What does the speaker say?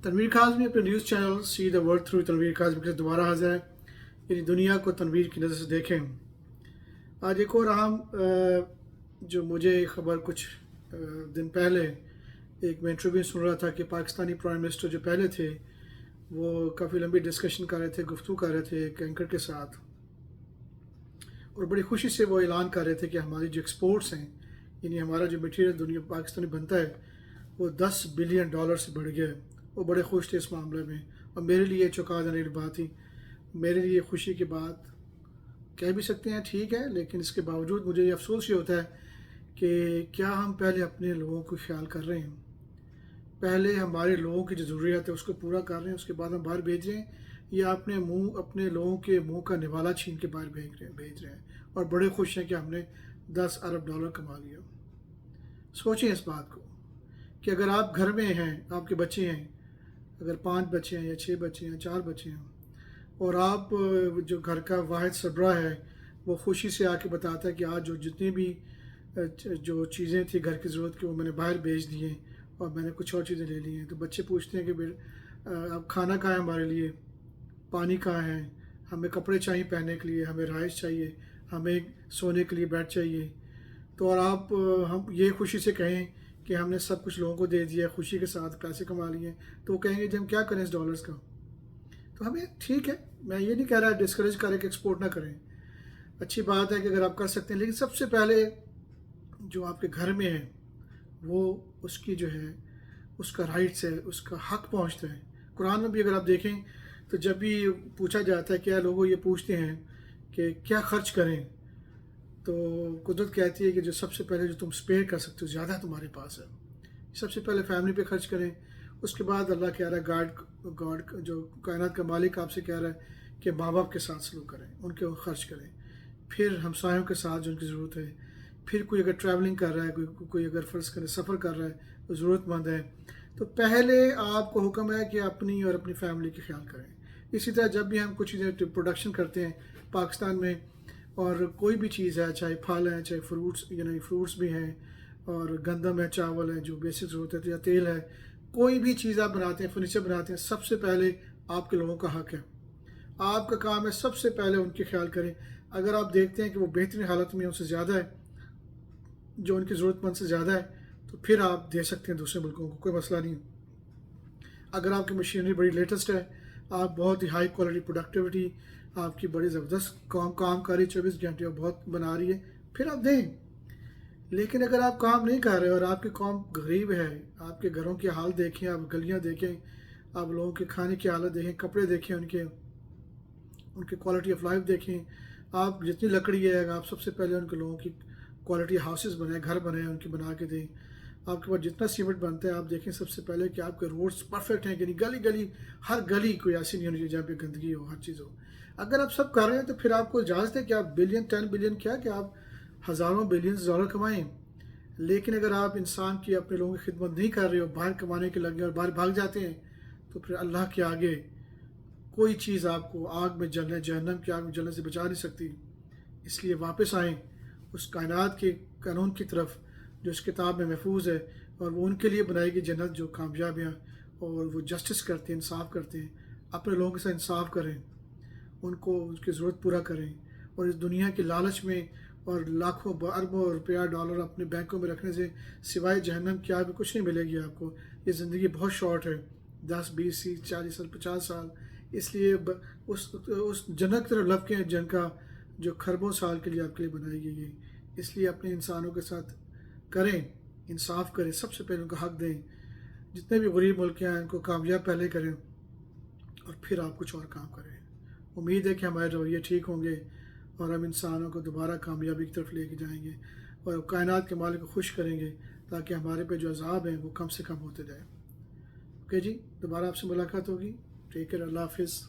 تنویر کاظمی اپنے news channel see the world through Tanveer Kazmi کے ساتھ دوبارہ حاضر ہے، یعنی دنیا کو تنویر کی نظر سے دیکھیں۔ آج ایک اور اہم جو مجھے خبر کچھ دن پہلے ایک میں انٹرویو سن رہا تھا کہ پاکستانی پرائم منسٹر جو پہلے تھے وہ کافی لمبی ڈسکشن کر رہے تھے، گفتگو کر رہے تھے ایک اینکر کے ساتھ، اور بڑی خوشی سے وہ اعلان کر رہے تھے کہ ہماری جو ایکسپورٹس ہیں، یعنی ہمارا جو میٹیریل دنیا پاکستانی بنتا ہے وہ $10 بلین سے بڑھ گیا ہے۔ وہ بڑے خوش تھے اس معاملے میں، اور میرے لیے چونکا دینے والی بات تھی، میرے لیے خوشی کی بات کہہ بھی سکتے ہیں، ٹھیک ہے، لیکن اس کے باوجود مجھے یہ افسوس یہ ہوتا ہے کہ کیا ہم پہلے اپنے لوگوں کو خیال کر رہے ہیں، پہلے ہمارے لوگوں کی جو ضروریات ہے اس کو پورا کر رہے ہیں، اس کے بعد ہم باہر بھیج رہے ہیں، یا اپنے لوگوں کے منہ کا نوالا چھین کے باہر بھیج رہے ہیں اور بڑے خوش ہیں کہ ہم نے $10 ارب کما لیا۔ سوچیں اس بات کو کہ اگر آپ گھر میں ہیں، آپ کے بچے ہیں، اگر 5 بچے ہیں یا 6 بچے ہیں، 4 بچے ہیں، اور آپ جو گھر کا واحد سربراہ ہے وہ خوشی سے آ کے بتاتا ہے کہ آج جتنی بھی جو چیزیں تھیں گھر کی ضرورت کی وہ میں نے باہر بھیج دی ہیں اور میں نے کچھ اور چیزیں لے لی ہیں، تو بچے پوچھتے ہیں کہ اب کھانا کہاں ہے ہمارے لیے، پانی کہاں ہے، ہمیں کپڑے چاہیے پہننے کے لیے، ہمیں رہائش چاہیے، ہمیں سونے کے لیے بیڈ چاہیے، تو اور آپ ہم یہ خوشی سے کہیں کہ ہم نے سب کچھ لوگوں کو دے دیا، خوشی کے ساتھ پیسے کما لیے، تو وہ کہیں گے جی ہم کیا کریں اس ڈالرز کا۔ تو ہمیں ٹھیک ہے، میں یہ نہیں کہہ رہا ڈسکریج کریں کہ ایکسپورٹ نہ کریں، اچھی بات ہے کہ اگر آپ کر سکتے ہیں، لیکن سب سے پہلے جو آپ کے گھر میں ہے وہ اس کی جو ہے اس کا رائٹس ہے، اس کا حق پہنچتا ہے۔ قرآن میں بھی اگر آپ دیکھیں تو جب بھی پوچھا جاتا ہے، کیا لوگوں یہ پوچھتے ہیں کہ کیا خرچ کریں، تو قدرت کہتی ہے کہ جو سب سے پہلے جو تم اسپیئر کر سکتے ہو زیادہ تمہارے پاس ہے، سب سے پہلے فیملی پہ خرچ کریں، اس کے بعد اللہ کہہ رہا ہے گاڈ جو کائنات کا مالک آپ سے کہہ رہا ہے کہ ماں باپ کے ساتھ سلوک کریں، ان کے خرچ کریں، پھر ہمسایوں کے ساتھ جو ان کی ضرورت ہے، پھر کوئی اگر ٹریولنگ کر رہا ہے، کوئی اگر فرض کرے سفر کر رہا ہے تو ضرورت مند ہے، تو پہلے آپ کو حکم ہے کہ اپنی اور اپنی فیملی کی خیال کریں۔ اسی طرح جب بھی ہم کچھ چیزیں پروڈکشن کرتے ہیں پاکستان میں، اور کوئی بھی چیز ہے، چاہے پھل ہیں، چاہے فروٹس، یعنی فروٹس بھی ہیں، اور گندم ہے، چاول ہے، جو بیسک ضرورت ہے، یا تیل ہے، کوئی بھی چیز آپ بناتے ہیں، فرنیچر بناتے ہیں، سب سے پہلے آپ کے لوگوں کا حق ہے، آپ کا کام ہے سب سے پہلے ان کی خیال کریں۔ اگر آپ دیکھتے ہیں کہ وہ بہترین حالت میں ان سے زیادہ ہے، جو ان کی ضرورت مند سے زیادہ ہے، تو پھر آپ دے سکتے ہیں دوسرے ملکوں کو، کوئی مسئلہ نہیں۔ اگر آپ کی مشینری بڑی لیٹسٹ ہے، آپ بہت ہی ہائی کوالٹی پروڈکٹیوٹی، آپ کی بڑی زبردست کام کاری 24 گھنٹے اور بہت بنا رہی ہے، پھر آپ دیں۔ لیکن اگر آپ کام نہیں کر رہے اور آپ کی قوم غریب ہے، آپ کے گھروں کی حال دیکھیں، آپ گلیاں دیکھیں، آپ لوگوں کے کھانے کی حالت دیکھیں، کپڑے دیکھیں، ان کی کوالٹی آف لائف دیکھیں، آپ جتنی لکڑی ہے آپ سب سے پہلے ان کے لوگوں کی کوالٹی ہاؤسز بنائیں، گھر بنائیں، ان کی بنا کے دیں۔ آپ کے پاس جتنا سیمنٹ بنتا ہے آپ دیکھیں سب سے پہلے کہ آپ کے روڈز پرفیکٹ ہیں کہ نہیں، گلی گلی ہر گلی کوئی ایسی نہیں ہونی چاہیے جہاں پہ گندگی ہو، ہر چیز ہو۔ اگر آپ سب کر رہے ہیں تو پھر آپ کو اجازت ہے کہ آپ بلین 10 بلین کیا کہ آپ ہزاروں بلینز ڈالر کمائیں، لیکن اگر آپ انسان کی اپنے لوگوں کی خدمت نہیں کر رہے ہو، باہر کمانے کے لگے اور باہر بھاگ جاتے ہیں، تو پھر اللہ کے آگے کوئی چیز آپ کو آگ میں جلنے، جہنم کی آگ میں جلنے سے بچا نہیں سکتی۔ اس لیے واپس آئیں اس کائنات کے قانون کی طرف جو اس کتاب میں محفوظ ہے، اور وہ ان کے لیے بنائی گئی جنت جو کامیاب ہیں اور وہ جسٹس کرتے ہیں، انصاف کرتے ہیں، اپنے لوگوں کے ساتھ انصاف کریں، ان کو ان کی ضرورت پورا کریں، اور اس دنیا کے لالچ میں اور لاکھوں اربوں روپیہ ڈالر اپنے بینکوں میں رکھنے سے سوائے جہنم کی آگ میں کچھ نہیں ملے گی آپ کو۔ یہ زندگی بہت شارٹ ہے، 10 20 40 سال 50 سال، اس لیے اس جنت کی طرف لپکیں جن کا جو خربوں سال کے لیے آپ کے لیے بنائی گئی ہے۔ اس لیے اپنے انسانوں کے ساتھ کریں، انصاف کریں، سب سے پہلے ان کا حق دیں، جتنے بھی غریب ملک ہیں ان کو کامیاب پہلے کریں اور پھر آپ کچھ اور کام کریں۔ امید ہے کہ ہمارے رویے ٹھیک ہوں گے اور ہم انسانوں کو دوبارہ کامیابی کی طرف لے کے جائیں گے اور کائنات کے مالک کو خوش کریں گے، تاکہ ہمارے پہ جو عذاب ہیں وہ کم سے کم ہوتے جائیں۔ اوکے جی، دوبارہ آپ سے ملاقات ہوگی، ٹیک کیئر، اللہ حافظ۔